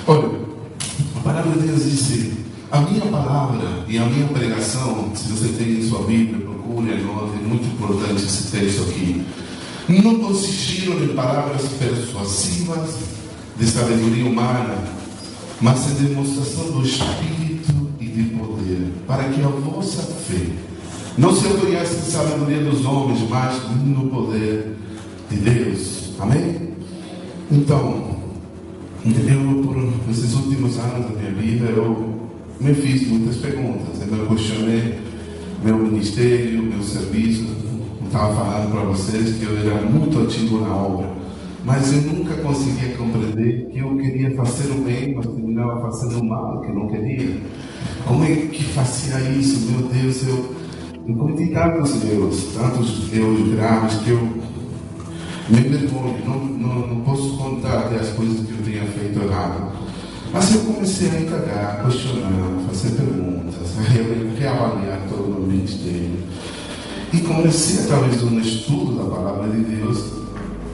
Olha, a palavra de Deus diz: a minha palavra e a minha pregação, se você tem em sua Bíblia, procure, anote, é muito importante esse texto aqui. Não consistiram em palavras persuasivas de sabedoria humana, mas em demonstração do Espírito e de poder, para que a vossa fé não se apoiasse em sabedoria dos homens, mas no poder de Deus. Amém? Então, eu, por esses últimos anos da minha vida, eu me fiz muitas perguntas. Eu questionei meu ministério, meu serviço. Eu estava falando para vocês que eu era muito ativo na obra, mas eu nunca conseguia compreender que eu queria fazer o bem, mas terminava fazendo o mal, que eu não queria. Como é que fazia isso? Meu Deus, eu cometi tantos erros graves que eu me envergonho, não posso contar das coisas que eu tinha feito errado. Mas eu comecei a indagar, a questionar, a fazer perguntas, a reavaliar todo o meu ministério. E comecei, através de um estudo da palavra de Deus,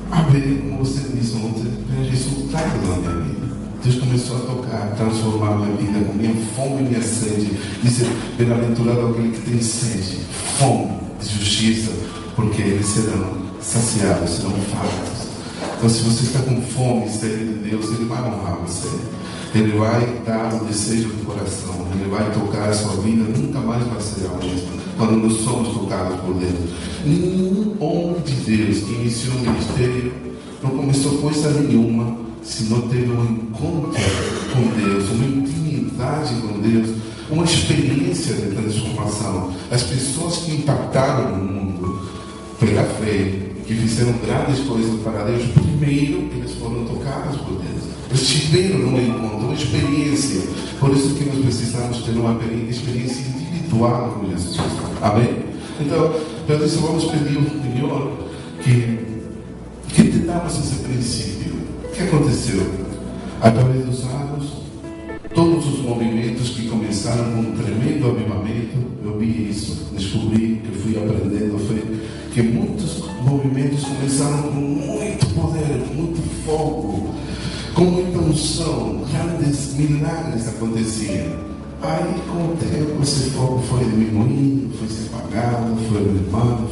a ver, como você disse ontem, resultados na minha vida. Deus começou a tocar, transformar a minha vida, com minha fome e minha sede. Dizer: bem-aventurado aquele que tem sede, fome de justiça, porque eles serão saciados, serão fartos. Então, se você está com fome e sede de Deus, Ele vai honrar você. Ele vai dar o desejo do coração. Ele vai tocar a sua vida, nunca mais vai ser a mesma. Quando nós somos tocados por Deus. Nenhum homem de Deus que iniciou o ministério não começou coisa nenhuma se não teve um encontro com Deus, uma intimidade com Deus, uma experiência de transformação. As pessoas que impactaram o mundo pela fé, que fizeram grandes coisas para Deus, primeiro eles foram tocados por Deus. Eles tiveram um encontro, uma experiência. Por isso que nós precisamos ter uma experiência individual com Jesus. Amém? Então, eu disse: vamos pedir ao Senhor que te damos esse princípio. O que aconteceu? Através dos anos, todos os movimentos que começaram com um tremendo avivamento, eu vi isso, descobri, que fui aprendendo, que muitos movimentos começaram com muito poder, muito fogo, com muita unção, grandes milagres aconteciam. Aí, com o tempo, esse fogo foi diminuindo, foi se apagando, foi limpando,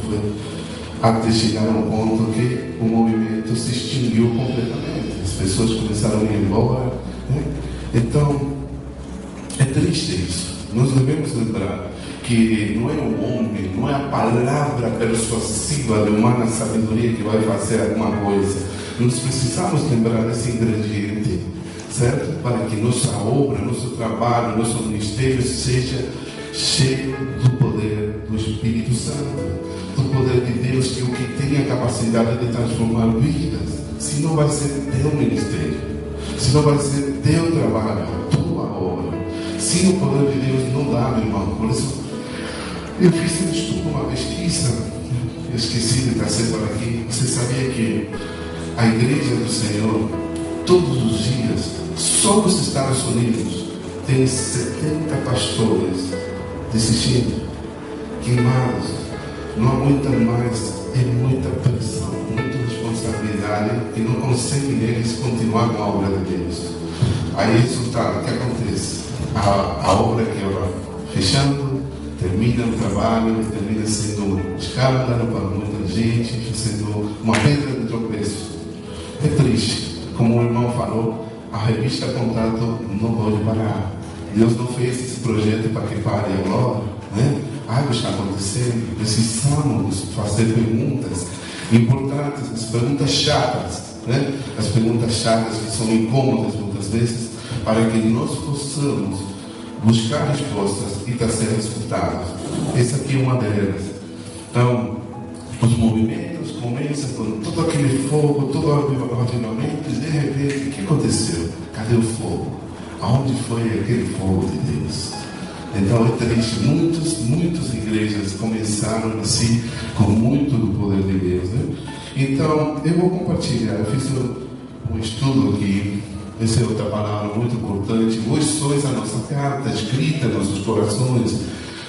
até chegar a um ponto que o movimento se extinguiu completamente. As pessoas começaram a ir embora, né? Então, é triste isso. Nós devemos lembrar que não é o homem, não é a palavra persuasiva de humana sabedoria que vai fazer alguma coisa. Nós precisamos lembrar desse ingrediente, certo? Para que nossa obra, nosso trabalho, nosso ministério seja cheio do poder do Espírito Santo, do poder de Deus, que é o que tem a capacidade de transformar vidas. Se não vai ser teu ministério, se não vai ser teu trabalho, tua obra, sem o poder de Deus não dá, meu irmão. Por isso, eu fiz um estudo, uma pesquisa, eu esqueci de trazer para aqui. Você sabia que a Igreja do Senhor, todos os dias, só nos Estados Unidos, tem 70 pastores desistindo, queimados, não aguentam mais, é muita pressão, muita responsabilidade e não conseguem eles continuar com a obra de Deus. Aí, resultado, o que acontece? A obra que vai fechando, termina o trabalho, termina sendo um escândalo para muita gente, sendo uma pedra de tropeço. É triste, como o irmão falou, a revista Contato não pode parar. Deus não fez esse projeto para que pare agora, né? Algo está acontecendo, precisamos fazer perguntas importantes, as perguntas chatas, né? As perguntas chatas que são incômodas muitas vezes, para que nós possamos buscar respostas e trazer resultados. Essa aqui é uma delas. Então, os movimentos começam com todo aquele fogo, todo o avivamento, e de repente, o que aconteceu? Cadê o fogo? Aonde foi aquele fogo de Deus? Então é triste, muitas igrejas começaram assim, com muito do poder de Deus, né? Então, eu vou compartilhar, eu fiz um estudo aqui, essa é outra palavra muito importante. Vós sois a nossa carta, escrita em nossos corações,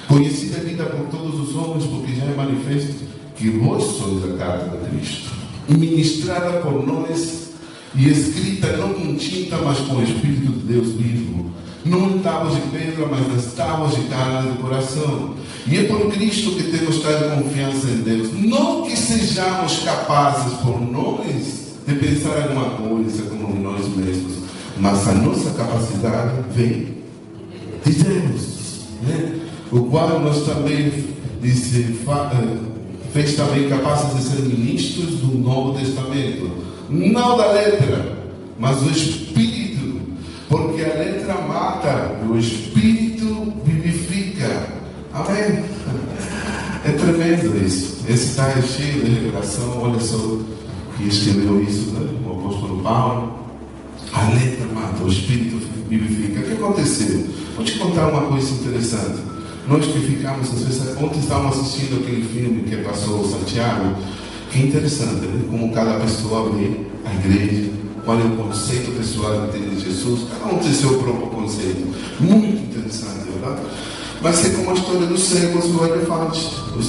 conhecida e lida por todos os homens, porque já é manifesto que vós sois a carta de Cristo, ministrada por nós e escrita não com tinta, mas com o Espírito de Deus vivo. Não em tábuas de pedra, mas nas tábuas de carne do coração. E é por Cristo que temos tal confiança em Deus. Não que sejamos capazes por nós de pensar alguma coisa como nós mesmos, mas a nossa capacidade vem de Deus, né? O qual nós também fez também capazes de ser ministros do Novo Testamento, não da letra, mas do Espírito, porque a letra mata, o Espírito vivifica. Amém? É tremendo isso. Esse está cheio de revelação. Olha só que escreveu isso, né? O apóstolo Paulo. A letra mata, o Espírito vivifica. O que aconteceu? Vou te contar uma coisa interessante. Nós que ficamos, às vezes, ontem estávamos assistindo aquele filme que passou o Santiago. Que é interessante, né? Como cada pessoa vê a igreja, qual é o conceito pessoal que tem de Jesus. Cada um tem seu próprio conceito. Muito interessante, verdade? Mas é como a história dos cegos e os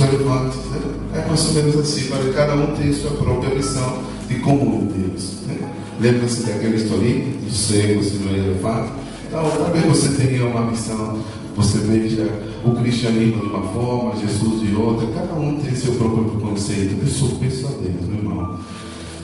elefantes. Né? É mais ou menos assim, para cada um tem sua própria visão de como é Deus. Né? Lembra-se daquela historinha dos cegos e do elefante? Então, talvez você tenha uma visão, você veja o cristianismo de uma forma, Jesus de outra. Cada um tem seu próprio conceito. Eu sou penso a Deus, meu irmão.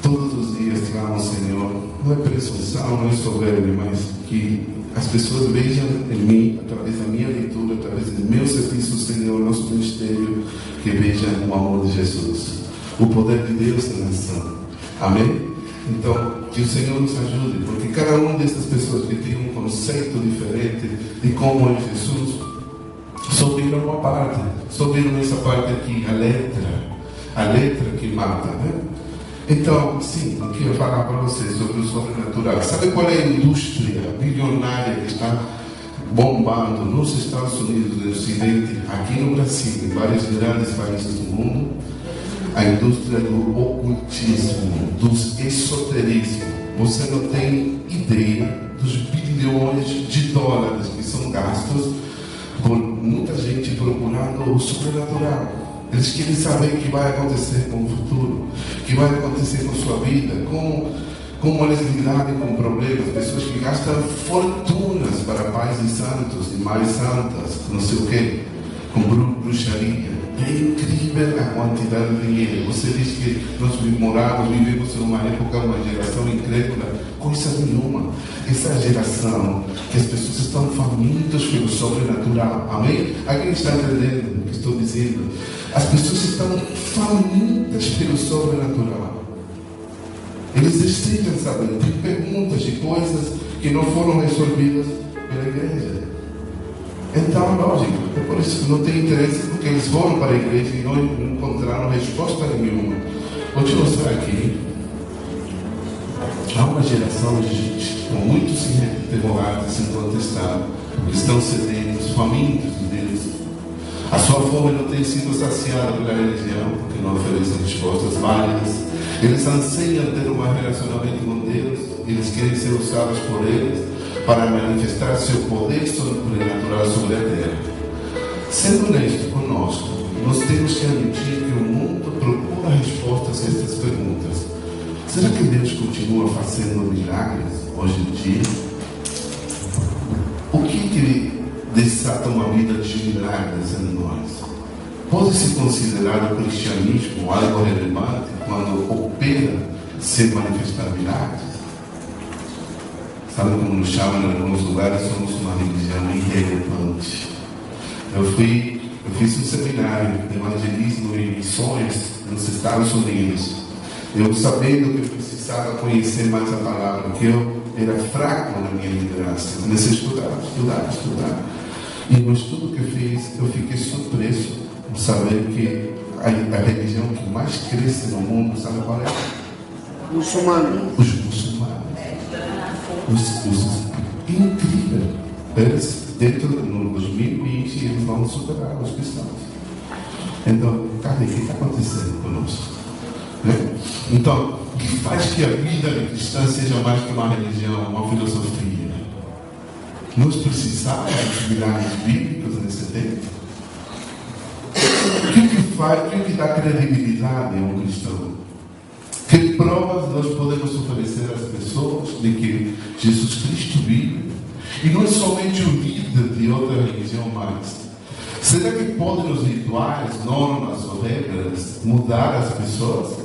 Todos os dias digamos, Senhor, não é presunção, não é soberba, mas que as pessoas vejam em mim, através da minha leitura, através do meu serviço, Senhor, nosso ministério, que vejam o amor de Jesus, o poder de Deus na nação. Amém? Então, que o Senhor nos ajude, porque cada uma dessas pessoas que tem um conceito diferente de como é Jesus, só viram uma parte, só viram essa parte aqui, a letra que mata, né? Então, sim, eu quero falar para vocês sobre o sobrenatural. Sabe qual é a indústria bilionária que está bombando nos Estados Unidos, no Ocidente, aqui no Brasil, em vários grandes países do mundo? A indústria do ocultismo, do esoterismo. Você não tem ideia dos bilhões de dólares que são gastos por muita gente procurando o sobrenatural. Eles querem saber o que vai acontecer com o futuro, o que vai acontecer com sua vida, como eles lidarem com problemas. Pessoas que gastam fortunas para pais de santos e mães santas, não sei o quê, com bruxaria. É incrível a quantidade de dinheiro. Você diz que nós vivemos em uma época, uma geração incrédula. Coisa nenhuma. Essa geração que as pessoas estão famintas pelo sobrenatural. Amém? Alguém está entendendo o que estou dizendo? As pessoas estão famintas pelo sobrenatural. Eles desejam saber. Tem perguntas e coisas que não foram resolvidas pela igreja. Então, lógico, é por isso que não tem interesse, porque eles foram para a igreja e não encontraram resposta nenhuma. Vou te mostrar aqui. Há uma geração de gente com muitos interrogantes incontestáveis. Eles estão sedentos, famintos de Deus. A sua fome não tem sido saciada pela religião, porque não oferecem respostas válidas. Eles anseiam ter um relacionamento com Deus. Eles querem ser usados por eles para manifestar seu poder sobrenatural sobre a terra. Sendo honesto conosco, nós temos que admitir que o mundo procura respostas a estas perguntas. Será que Deus continua fazendo milagres hoje em dia? O que desata uma vida de milagres em nós? Pode-se considerar o cristianismo algo relevante quando opera sem manifestar milagres? Sabe como nos chamam em alguns lugares? Somos uma religião irrelevante. Eu fiz um seminário de evangelismo e missões nos Estados Unidos. Eu sabendo que eu precisava conhecer mais a palavra, porque eu era fraco na minha liderança. Comecei a estudar. E no estudo que eu fiz, eu fiquei surpreso por saber que a religião que mais cresce no mundo, sabe qual é? Muçulmano. Os muçulmanos. Incrível. Eles, dentro do 2020, eles vão superar os cristãos. Então, cadê? O que está acontecendo conosco? Né? Então, o que faz que a vida cristã seja mais que uma religião, uma filosofia? Nós precisamos de milagres bíblicos nesse tempo. O que dá credibilidade a um cristão? Que provas nós podemos oferecer às pessoas de que Jesus Cristo vive? E não é somente o líder de outra religião mais. Será que podem os rituais, normas ou regras mudar as pessoas?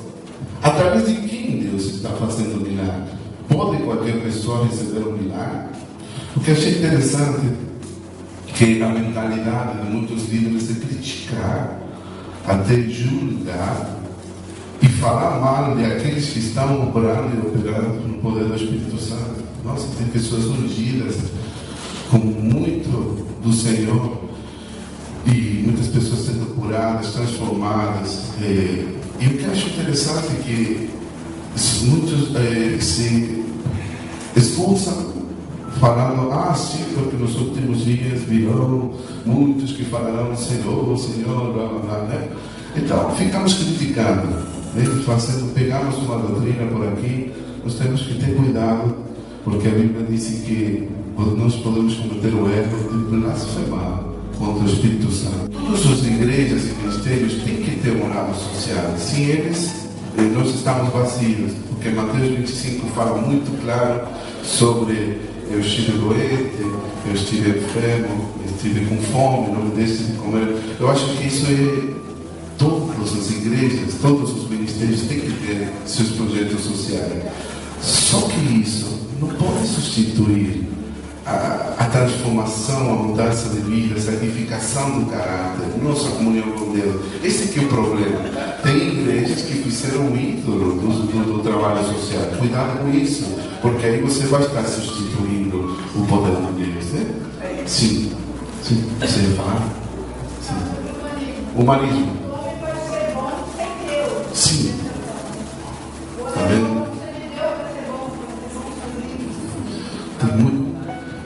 Através de quem Deus está fazendo o milagre? Pode qualquer pessoa receber um milagre? O que achei interessante é que a mentalidade de muitos líderes é criticar, até julgar e falar mal de aqueles que estão operando e operando no poder do Espírito Santo. Nossa, tem pessoas ungidas com muito do Senhor e muitas pessoas sendo curadas, transformadas. E o que eu acho interessante é que muitos se esforçam falando, sim, porque nos últimos dias virão muitos que falarão Senhor, Senhor, blá, blá, blá, né? Então, ficamos criticando, né? Pegamos uma doutrina por aqui, nós temos que ter cuidado, porque a Bíblia diz que nós podemos cometer o erro de blasfemar contra o Espírito Santo. Todas as igrejas e ministérios têm que ter um lado social. Sem eles, nós estamos vazios, porque Mateus 25 fala muito claro sobre eu estive doente, eu estive enfermo, eu estive com fome, não me deixe de comer. Eu acho que isso é todas as igrejas, todos os ministérios têm que ter seus projetos sociais. Só que isso não pode substituir a transformação, a mudança de vida, a santificação do caráter, nossa comunhão com Deus. Esse aqui é o problema. Tem igrejas que fizeram um ídolo do trabalho social. Cuidado com isso, porque aí você vai estar substituindo o poder de Deus, né? Sim. Sim. Você ia falar? Sim. Humanismo. Sim. Está vendo?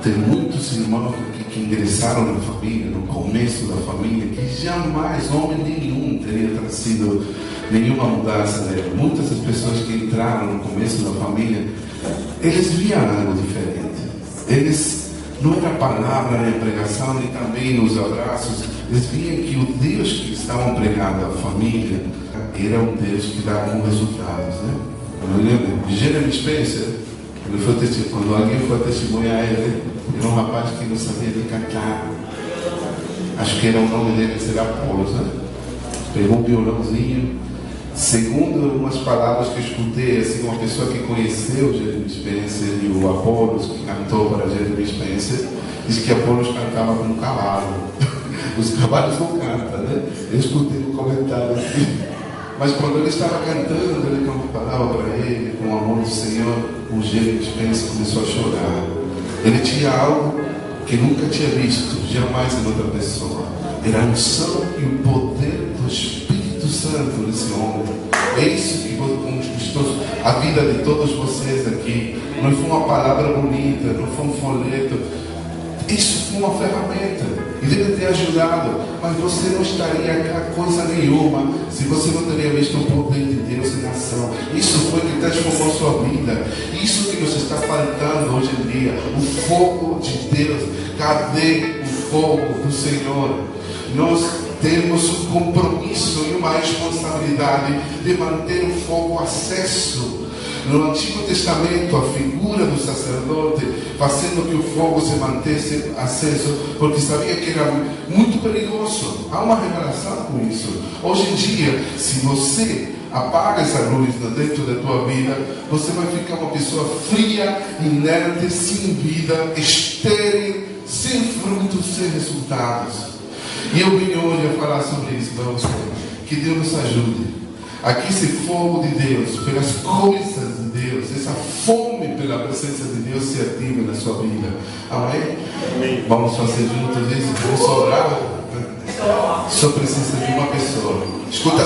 Tem muitos irmãos que ingressaram na família, no começo da família, que jamais, homem nenhum, teria trazido nenhuma mudança nela. Muitas das pessoas que entraram no começo da família, eles viam algo diferente. Eles, não era a palavra, nem a pregação, nem também nos abraços, eles viam que o Deus que estavam pregando à família era um Deus que dava resultados, né? Eu me lembro de Jeremy Spencer, quando alguém foi testemunhar ele, era um rapaz que não sabia de cantar. Acho que era o nome dele, será Apolos, né? Pegou um violãozinho. Segundo umas palavras que eu escutei, assim, uma pessoa que conheceu Jeremy Spencer e o Apolos, que cantou para Jeremy Spencer, disse que Apolos cantava como um cavalo. Os cavalos não cantam, né? Eu escutei um comentário assim. Mas quando ele estava cantando, ele falava para ele, com o amor do Senhor, o Jeremy Spencer começou a chorar. Ele tinha algo que nunca tinha visto, jamais em outra pessoa. Era a unção e o poder do Espírito Santo nesse homem. É isso que conquistou a vida de todos vocês aqui. Não foi uma palavra bonita, não foi um folheto. Isso foi uma ferramenta. E deve ter ajudado. Mas você não estaria cá coisa nenhuma se você não teria visto o poder de Deus em ação. Isso foi que transformou sua vida. Isso que nos está faltando hoje em dia. O fogo de Deus. Cadê o fogo do Senhor? Nós temos um compromisso e uma responsabilidade de manter o fogo aceso. No Antigo Testamento, a figura do sacerdote fazendo que o fogo se mantesse aceso, porque sabia que era muito perigoso. Há uma revelação com isso. Hoje em dia, se você apaga essa luz dentro da tua vida, você vai ficar uma pessoa fria, inerte, sem vida, estéril, sem frutos, sem resultados. E eu vim hoje a falar sobre isso para você. Que Deus nos ajude. Aqui esse fogo de Deus, pelas coisas de Deus, essa fome pela presença de Deus se ative na sua vida. Amém? Amém. Vamos fazer juntos isso. Vamos orar. Só precisa de uma pessoa. Escuta.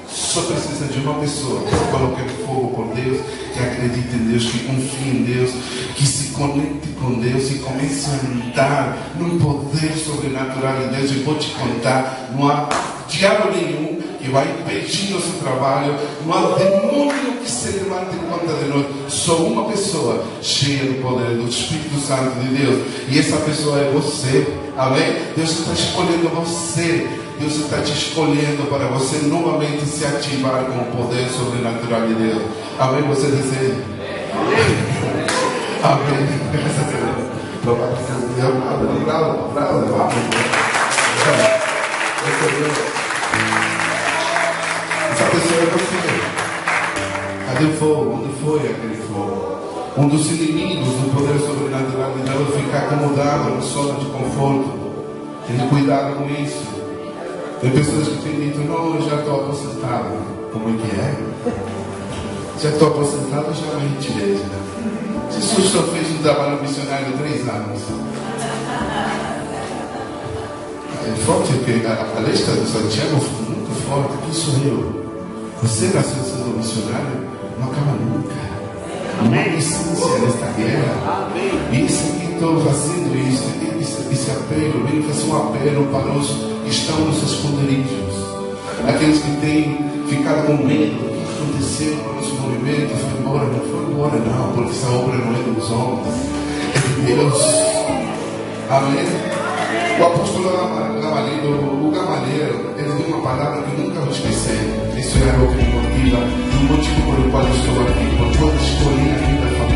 Só precisa de uma pessoa que coloque fogo por Deus, que acredite em Deus, que confie em Deus, que se conecte com Deus e comece a andar no poder sobrenatural de Deus. Eu vou te contar, não há diabo nenhum que vai impedir o seu trabalho, não há demônio que se levanta em conta de nós. Só uma pessoa cheia do poder do Espírito Santo de Deus. E essa pessoa é você. Amém? Deus está escolhendo você. Deus está te escolhendo para você novamente se ativar com o poder sobrenatural de Deus. Amém? Você deseja? Amém. Louvado seja Deus. Bravo. Vamos. Essa pessoa é você. Cadê o fogo? Onde foi aquele fogo? Um dos inimigos do poder sobrenatural de Deus ficar acomodado no sono de conforto. Tenha cuidado com isso. Tem pessoas que têm dito, não, eu já estou aposentado. Como é que é? Já estou aposentado, já me retirei. Jesus só fez um trabalho missionário de 3 anos. É forte, porque a lista do Santiago foi muito forte. Quem sou eu? Você nasceu sendo missionário? Não acaba nunca. Não há licença nesta guerra. Isso que estou fazendo, esse apelo, venho fazer um apelo para os que estão nos esconderijos. Aqueles que têm ficado com medo. O que aconteceu com o nosso movimento? Foi embora? Não foi embora, não, porque essa obra não é dos homens, é de Deus. Amém? O apóstolo Gamaliel, ele tem uma palavra que nunca vou esquecer. Isso é algo que me motiva, e o motivo pelo qual eu estou aqui, por toda a escolha da família.